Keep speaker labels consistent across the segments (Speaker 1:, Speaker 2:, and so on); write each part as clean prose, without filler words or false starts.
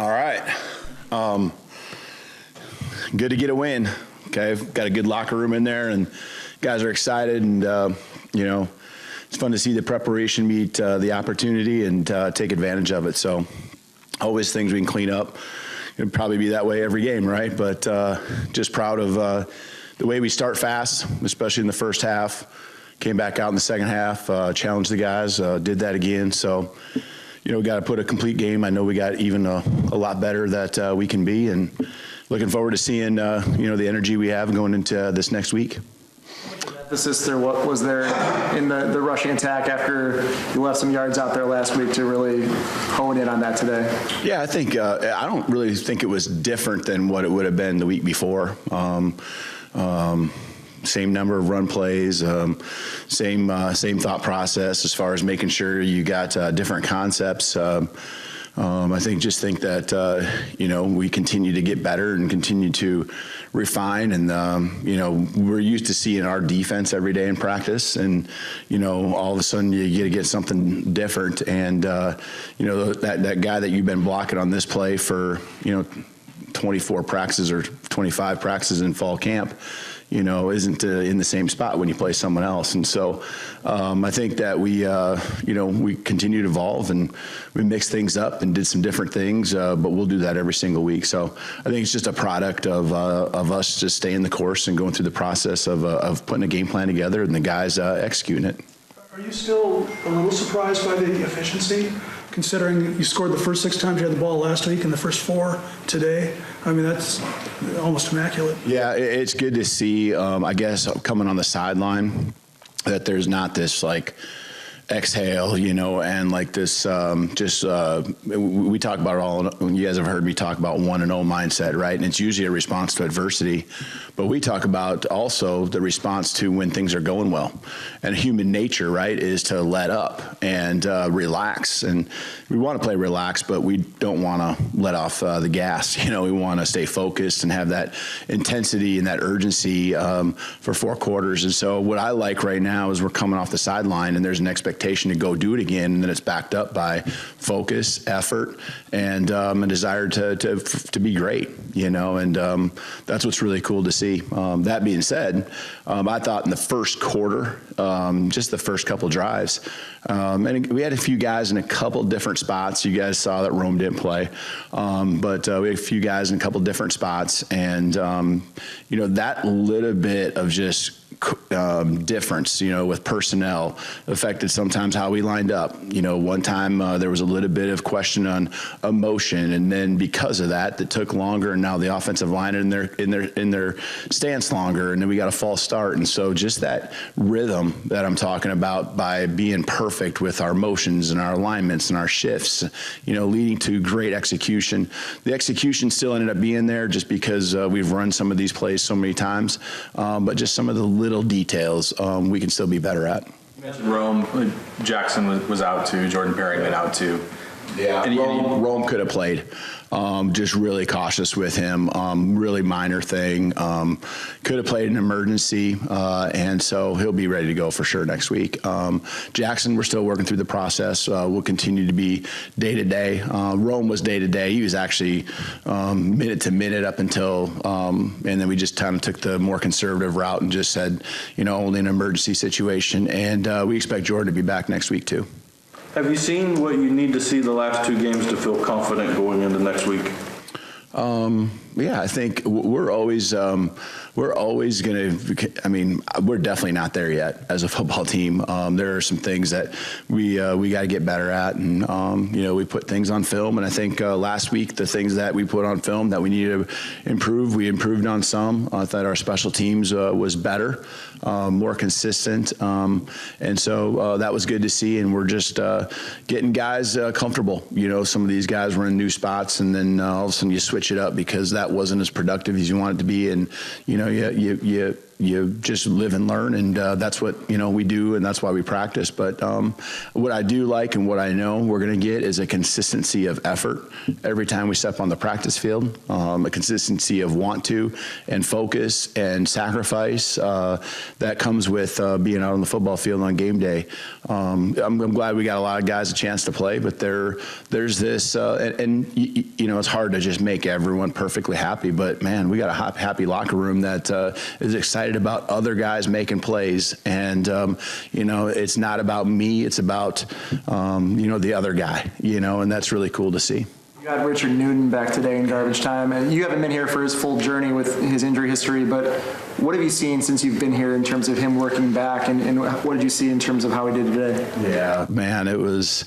Speaker 1: All right. Good to get a win. Okay, got a good locker room in there, and guys are excited, and it's fun to see the preparation meet the opportunity and take advantage of it. So, always things we can clean up. It'll probably be that way every game, right? But just proud of the way we start fast, especially in the first half. Came back out in the second half, challenged the guys, did that again. So, got to put a complete game. I know we got even a lot better that we can be, and looking forward to seeing the energy we have going into this next week.
Speaker 2: Emphasis there, what was there in the rushing attack after you left some yards out there last week to really hone in on that today?
Speaker 1: Yeah, I think I don't really think it was different than what it would have been the week before. Same number of run plays, same thought process as far as making sure you got different concepts. I think that we continue to get better and continue to refine, and we're used to seeing our defense every day in practice, and all of a sudden you get something different, and that guy that you've been blocking on this play for 24 practices or 25 practices in fall camp, isn't in the same spot when you play someone else. And so I think that we continue to evolve, and we mixed things up and did some different things, but we'll do that every single week. So I think it's just a product of us just staying the course and going through the process of putting a game plan together and the guys executing it.
Speaker 3: Are you still a little surprised by the efficiency, considering you scored the first 6 times you had the ball last week and the first 4 today? I mean, that's almost immaculate.
Speaker 1: Yeah, it's good to see, I guess, coming on the sideline, that there's not this, exhale, and this we talk about it all. You guys have heard me talk about 1-0 mindset, right? And it's usually a response to adversity, but we talk about also the response to when things are going well. And human nature, right, is to let up and relax. And we want to play relaxed, but we don't want to let off the gas. We want to stay focused and have that intensity and that urgency for 4 quarters. And so what I like right now is we're coming off the sideline, and there's an expectation to go do it again, and then it's backed up by focus, effort, and a desire to be great, and that's what's really cool to see. That being said, I thought in the first quarter, just the first couple drives, and we had a few guys in a couple different spots. You guys saw that Rome didn't play, but we had a few guys in a couple different spots, and that little bit of just difference, with personnel affected sometimes how we lined up. One time there was a little bit of question on emotion, and then because of that took longer, and now the offensive line in their stance longer, and then we got a false start. And so just that rhythm that I'm talking about, by being perfect with our motions and our alignments and our shifts, leading to great execution. The execution still ended up being there just because we've run some of these plays so many times, but just some of the little details we can still be better at.
Speaker 4: You mentioned Rome. Jackson was out too. Jordan Perryman out too.
Speaker 1: Yeah, Rome could have played. Just really cautious with him. Really minor thing. Could have played an emergency, and so he'll be ready to go for sure next week. Jackson, we're still working through the process. We'll continue to be day to day. Rome was day to day. He was actually minute to minute up until, and then we just kind of took the more conservative route and just said, only an emergency situation. And we expect Jordan to be back next week too.
Speaker 5: Have you seen what you need to see the last 2 games to feel confident going into next week?
Speaker 1: Yeah, I think we're always going to, we're definitely not there yet as a football team. There are some things that we got to get better at, and, we put things on film, and I think last week the things that we put on film that we needed to improve, we improved on some. I thought our special teams was better, more consistent, and so that was good to see, and we're just getting guys comfortable. Some of these guys were in new spots, and then all of a sudden you switch it up because that wasn't as productive as you want it to be, and you you just live and learn, and that's what we do, and that's why we practice. But what I do like and what I know we're going to get is a consistency of effort every time we step on the practice field, a consistency of want to and focus and sacrifice that comes with being out on the football field on game day. I'm glad we got a lot of guys a chance to play, but there's this, and it's hard to just make everyone perfectly happy, but man, we got a happy locker room that is excited about other guys making plays, and it's not about me, it's about the other guy, and that's really cool to see.
Speaker 2: You got Richard Newton back today in garbage time, and you haven't been here for his full journey with his injury history, but what have you seen since you've been here in terms of him working back, and what did you see in terms of how he did today?
Speaker 1: Yeah, man, it was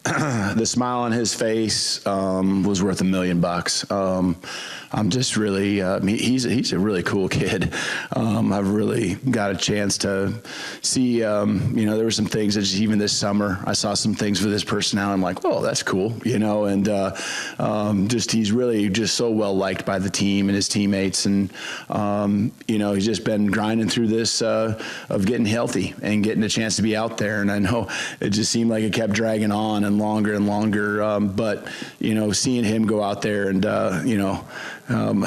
Speaker 1: the smile on his face was worth $1 million. I'm just really, he's a really cool kid. I've really got a chance to see, there were some things that just even this summer, I saw some things with his personality. I'm like, oh, that's cool, and he's really just so well liked by the team and his teammates. And, he's just been grinding through this of getting healthy and getting a chance to be out there. And I know it just seemed like it kept dragging on and longer and longer. But, seeing him go out there and,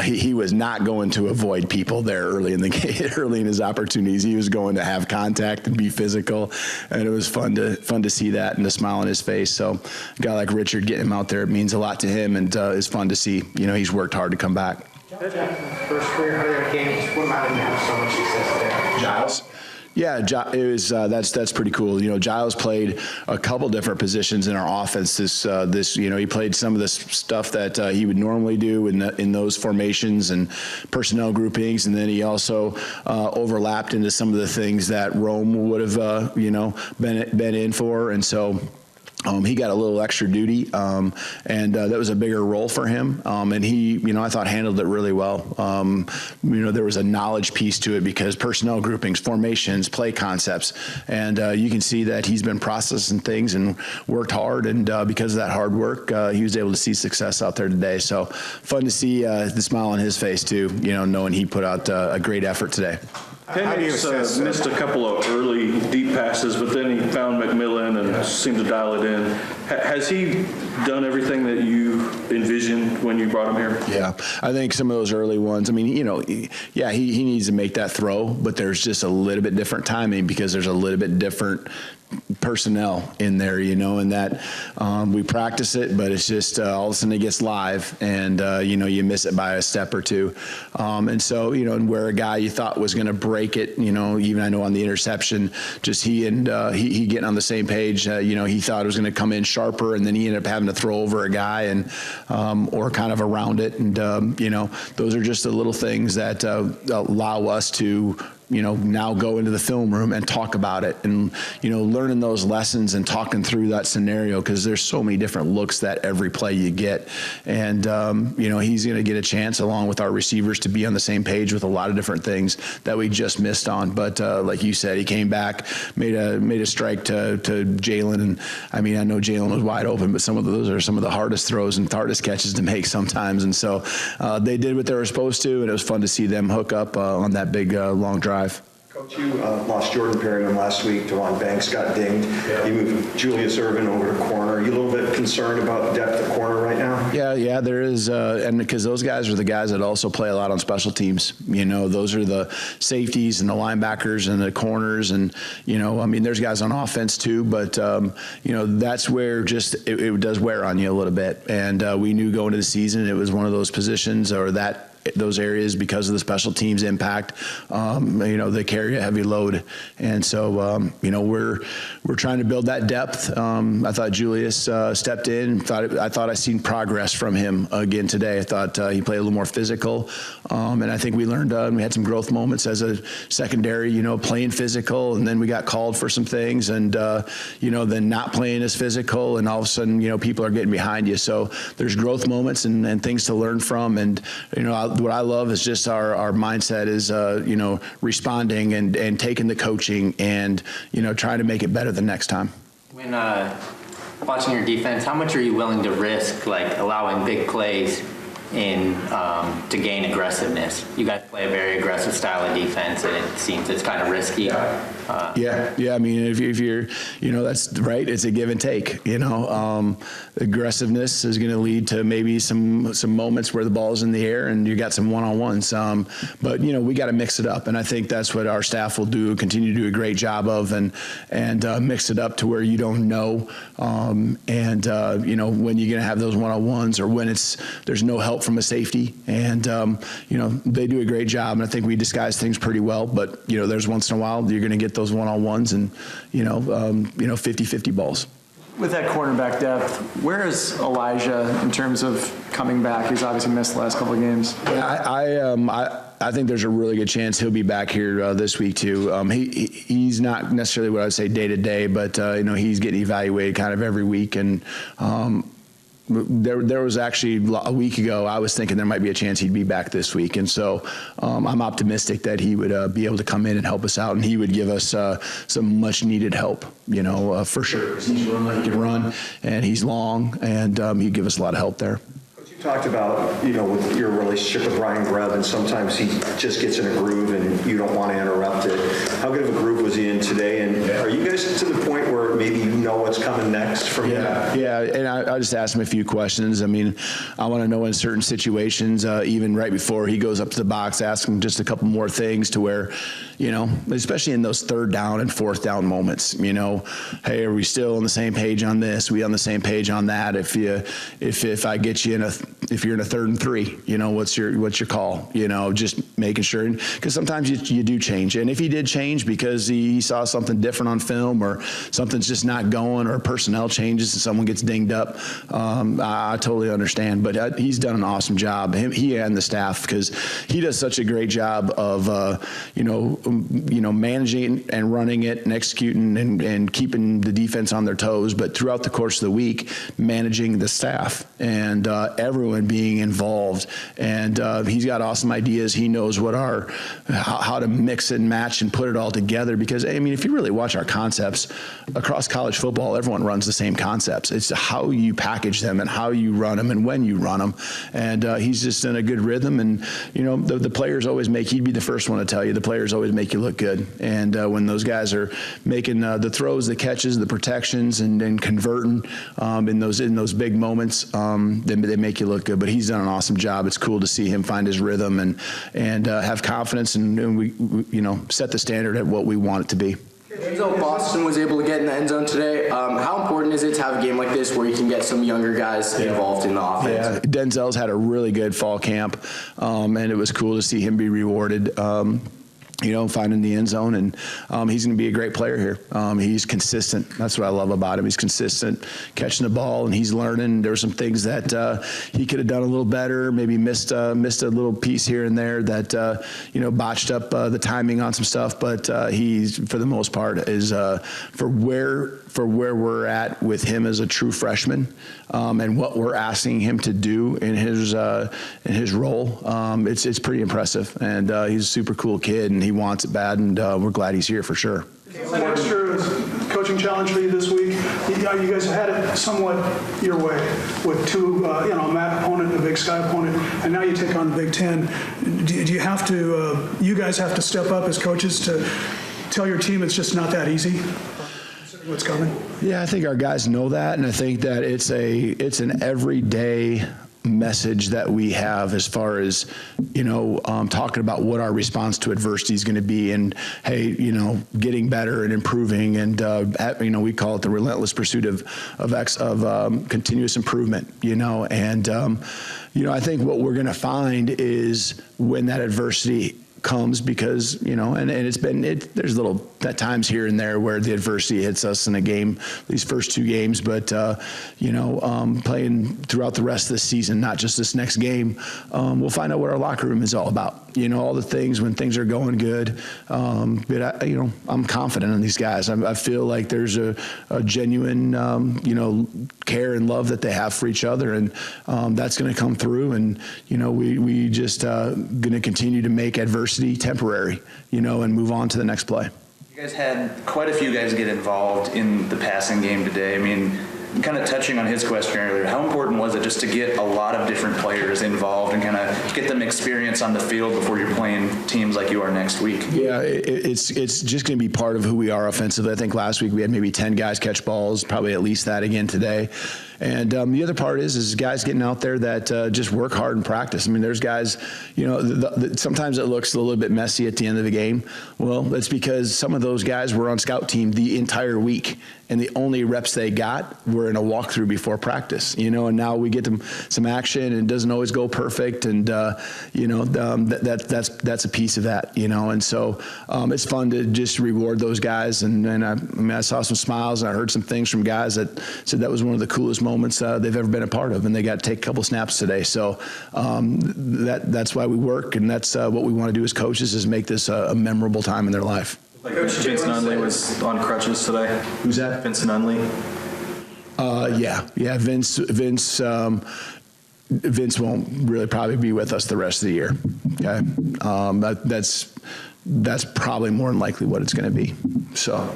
Speaker 1: he was not going to avoid people there early in the game, early in his opportunities. He was going to have contact and be physical, and it was fun to see that and the smile on his face. So a guy like Richard, getting him out there, it means a lot to him, and it's fun to see. He's worked hard to come back.
Speaker 6: First career 100 games. What allowed him to have so much success there?
Speaker 1: Giles. Yeah, it was. That's pretty cool. Giles played a couple different positions in our offense. He played some of the stuff that he would normally do in those formations and personnel groupings, and then he also overlapped into some of the things that Rome would have been in for, and so. He got a little extra duty, and that was a bigger role for him. And he, I thought handled it really well. There was a knowledge piece to it because personnel groupings, formations, play concepts, and you can see that he's been processing things and worked hard. And because of that hard work, he was able to see success out there today. So fun to see the smile on his face too. Knowing he put out a great effort today.
Speaker 5: Hendricks missed a couple of early deep passes, but then he found McMillan and seemed to dial it in. Has he done everything that you envisioned when you brought him here?
Speaker 1: Yeah, I think some of those early ones, he needs to make that throw, but there's just a little bit different timing because there's a little bit different personnel in there, and that we practice it, but it's just all of a sudden it gets live, and you miss it by a step or two, and so and where a guy you thought was going to break it, even I know on the interception, just he getting on the same page, he thought it was going to come in sharper, and then he ended up having to throw over a guy and or kind of around it, and those are just the little things that allow us to now go into the film room and talk about it, and learning those lessons and talking through that scenario, because there's so many different looks that every play you get, and he's going to get a chance along with our receivers to be on the same page with a lot of different things that we just missed on. But like you said, he came back, made a strike to Jalen, and I know Jalen was wide open, but some of those are some of the hardest throws and hardest catches to make sometimes, and so they did what they were supposed to, and it was fun to see them hook up on that big long drive.
Speaker 7: Coach, you lost Jordan Perryman last week. Dewan Banks got dinged. You moved Julius Irvin over to corner. Are you a little bit concerned about depth at corner right now?
Speaker 1: Yeah, there is, and because those guys are the guys that also play a lot on special teams. Those are the safeties and the linebackers and the corners, and there's guys on offense too. But that's where just it does wear on you a little bit. And we knew going into the season it was one of those positions or those areas because of the special teams impact. They carry a heavy load, and so we're trying to build that depth. I thought Julius stepped in. I thought I seen progress from him again today. I thought he played a little more physical, and I think we learned. We had some growth moments as a secondary. Playing physical, and then we got called for some things, and then not playing as physical, and all of a sudden people are getting behind you. So there's growth moments and things to learn from, and what I love is just our mindset is, responding and taking the coaching and, trying to make it better the next time.
Speaker 6: When watching your defense, how much are you willing to risk, like allowing big plays
Speaker 8: to gain aggressiveness. You guys play a very aggressive style of defense, and it seems it's kind of risky.
Speaker 1: Yeah. I mean, if you're, that's right. It's a give and take. Aggressiveness is going to lead to maybe some moments where the ball's in the air and you got some one-on-ones. But we got to mix it up, and I think that's what our staff will do. Continue to do a great job of, and mix it up to where you don't know, when you're going to have those one-on-ones or when there's no help from a safety, and they do a great job, and I think we disguise things pretty well. But there's once in a while you're going to get those one-on-ones and 50-50 balls.
Speaker 2: With that cornerback depth, where is Elijah in terms of coming back? He's obviously missed the last couple of games.
Speaker 1: I think there's a really good chance he'll be back here this week too. He's not necessarily what I'd say day to day, but he's getting evaluated kind of every week, and there was actually a week ago I was thinking there might be a chance he'd be back this week, and so I'm optimistic that he would be able to come in and help us out, and he would give us some much needed help, for sure. He's run like he can run, and he's long, and he'd give us a lot of help there.
Speaker 7: You talked about, with your relationship with Ryan Grubb, and sometimes he just gets in a groove and you don't want to interrupt it. How good of a groove was he in today? And are you guys to the point where maybe you know what's coming next from him?
Speaker 1: Yeah, and I just asked him a few questions. I mean, I want to know in certain situations, even right before he goes up to the box, ask him just a couple more things to where, especially in those third down and fourth down moments, hey, are we still on the same page on this? Are we on the same page on that? If I get you if you're in a 3rd and 3, what's your call? Just making sure, because sometimes you do change. And if he did change because he saw something different on film, or something's just not going, or personnel changes and someone gets dinged up, I totally understand. But he's done an awesome job, he and the staff, because he does such a great job of managing and running it and executing and keeping the defense on their toes. But throughout the course of the week, managing the staff and everyone being involved, and he's got awesome ideas. He knows how to mix and match and put it all together, because if you really watch our concepts across college football, everyone runs the same concepts. It's how you package them and how you run them and when you run them, and he's just in a good rhythm. And the players always he'd be the first one to tell you, the players always make you look good, and when those guys are making the throws, the catches, the protections, and converting in those big moments, then they make you look good. But he's done an awesome job. It's cool to see him find his rhythm and have confidence, and we set the standard at what we want it to be.
Speaker 9: Denzel Boston was able to get in the end zone today. How important is it to have a game like this where you can get some younger guys involved in the offense?
Speaker 1: Yeah, Denzel's had a really good fall camp, and it was cool to see him be rewarded. Finding the end zone, and he's going to be a great player here. He's consistent. That's what I love about him. He's consistent, catching the ball, and he's learning. There were some things that he could have done a little better, maybe missed a little piece here and there that botched up the timing on some stuff. But he's, for the most part, is for where we're at with him as a true freshman, and what we're asking him to do in his role. It's pretty impressive, and he's a super cool kid, and he wants it bad, and we're glad he's here for sure.
Speaker 3: Is that extra coaching challenge for you this week? You guys had it somewhat your way with two, a MAC opponent and a Big Sky opponent, and now you take on the Big Ten. Do you have to? You guys have to step up as coaches to tell your team it's just not that easy. What's coming?
Speaker 1: Yeah, I think our guys know that, and I think that it's an everyday message that we have as far as talking about what our response to adversity is going to be, and hey, getting better and improving, and we call it the relentless pursuit of continuous improvement, and I think what we're going to find is when that adversity comes, because there's little at times here and there where the adversity hits us in a game, these first two games, but playing throughout the rest of the season, not just this next game, we'll find out what our locker room is all about. All the things when things are going good, but I'm confident in these guys. I feel like there's a genuine care and love that they have for each other, and that's going to come through, and we just going to continue to make adversity temporary, and move on to the next play.
Speaker 10: You guys had quite a few guys get involved in the passing game today. kind of touching on his question earlier, how important was it just to get a lot of different players involved and kind of get them experience on the field before you're playing teams like you are next week?
Speaker 1: Yeah, it's just going to be part of who we are offensively. I think last week we had maybe 10 guys catch balls, probably at least that again today. And the other part is guys getting out there that just work hard and practice. I mean, there's guys, sometimes it looks a little bit messy at the end of the game. Well, that's because some of those guys were on scout team the entire week, and the only reps they got were in a walkthrough before practice, and now we get them some action, and it doesn't always go perfect, and that's a piece of that, and so it's fun to just reward those guys, and I saw some smiles, and I heard some things from guys that said that was one of the coolest moments they've ever been a part of, and they got to take a couple snaps today. So that's why we work, and that's what we want to do as coaches, is make this a memorable time in their life.
Speaker 4: Like Vincent Unley was on crutches today.
Speaker 1: Who's that? Vincent Unley. Yeah. Vince won't really probably be with us the rest of the year. Okay, that's probably more than likely what it's going to be. So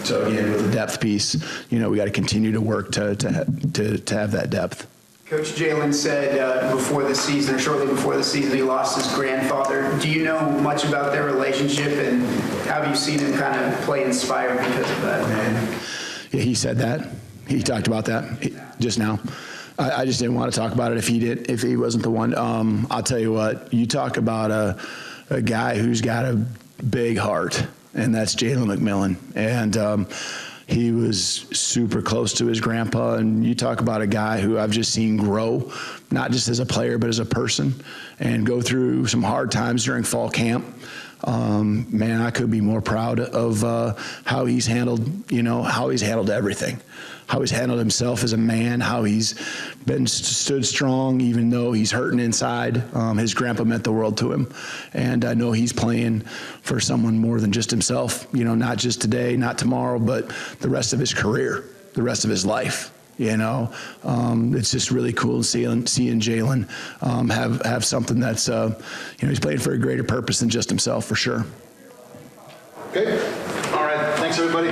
Speaker 1: again, with the depth piece, we got to continue to work to have that depth.
Speaker 11: Coach Jalen said before the season, or shortly before the season, he lost his grandfather. Do you know much about their relationship, and have you seen him kind of play inspired because of that?
Speaker 1: Yeah, he said that. He talked about that just now. I just didn't want to talk about it if he wasn't the one. I'll tell you what, you talk about a guy who's got a big heart, and that's Jalen McMillan. And he was super close to his grandpa, and you talk about a guy who I've just seen grow, not just as a player, but as a person, and go through some hard times during fall camp. Man, I could be more proud of how he's handled everything, how he's handled himself as a man, how he's stood strong even though he's hurting inside. His grandpa meant the world to him, and I know he's playing for someone more than just himself, not just today, not tomorrow, but the rest of his career, the rest of his life. It's just really cool seeing Jalen have something that's he's playing for a greater purpose than just himself, for sure.
Speaker 12: Okay. All right. Thanks, everybody.